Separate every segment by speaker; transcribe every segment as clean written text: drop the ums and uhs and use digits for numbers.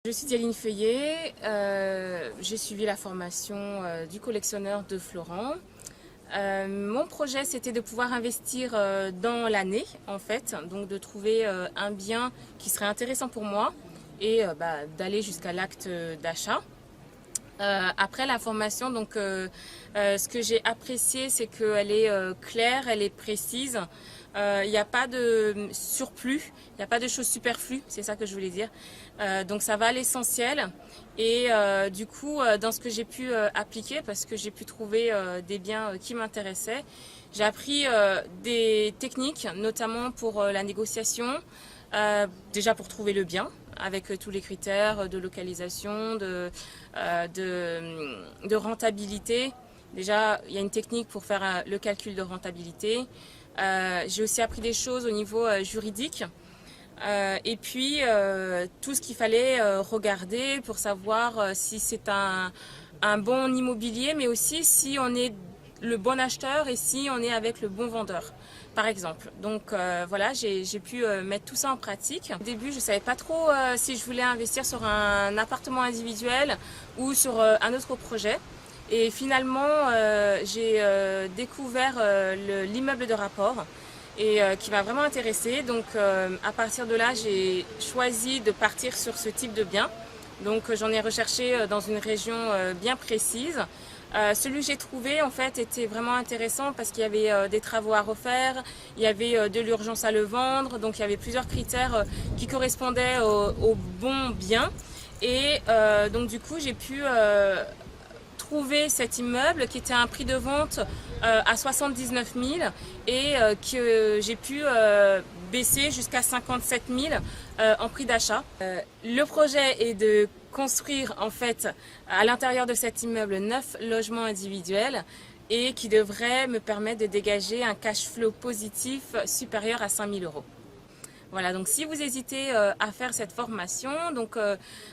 Speaker 1: Je suis Dialine Feuillet, j'ai suivi la formation du collectionneur de Florent. Mon projet c'était de pouvoir investir dans l'année en fait, donc de trouver un bien qui serait intéressant pour moi et d'aller jusqu'à l'acte d'achat. Après la formation, donc, ce que j'ai apprécié, c'est qu'elle est claire, elle est précise. Il n'y a pas de surplus, il n'y a pas de choses superflues, c'est ça que je voulais dire. Donc ça va à l'essentiel. Et du coup, dans ce que j'ai pu appliquer, parce que j'ai pu trouver des biens qui m'intéressaient, j'ai appris des techniques, notamment pour la négociation, déjà pour trouver le bien, avec tous les critères de localisation, de rentabilité. Déjà, il y a une technique pour faire le calcul de rentabilité. J'ai aussi appris des choses au niveau juridique. Et puis, tout ce qu'il fallait regarder pour savoir si c'est un bon immobilier, mais aussi si on est le bon acheteur et si on est avec le bon vendeur, par exemple. Donc voilà, j'ai pu mettre tout ça en pratique. Au début, je ne savais pas trop si je voulais investir sur un appartement individuel ou sur un autre projet. Et finalement, j'ai découvert l'immeuble de rapport et qui m'a vraiment intéressée. Donc à partir de là, j'ai choisi de partir sur ce type de bien. Donc j'en ai recherché dans une région bien précise. Celui que j'ai trouvé en fait était vraiment intéressant parce qu'il y avait des travaux à refaire, il y avait de l'urgence à le vendre, donc il y avait plusieurs critères qui correspondaient au bon bien. Et donc du coup j'ai pu trouver cet immeuble qui était à un prix de vente à 79 000 et que j'ai pu baisser jusqu'à 57 000 en prix d'achat. Le projet est de construire en fait à l'intérieur de cet immeuble 9 logements individuels et qui devrait me permettre de dégager un cash flow positif supérieur à 5 000 euros. Voilà, donc si vous hésitez à faire cette formation, donc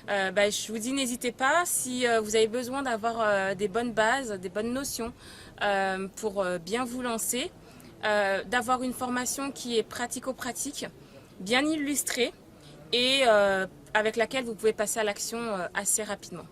Speaker 1: je vous dis n'hésitez pas si vous avez besoin d'avoir des bonnes bases, des bonnes notions pour bien vous lancer, d'avoir une formation qui est pratico-pratique, bien illustrée et avec laquelle vous pouvez passer à l'action assez rapidement.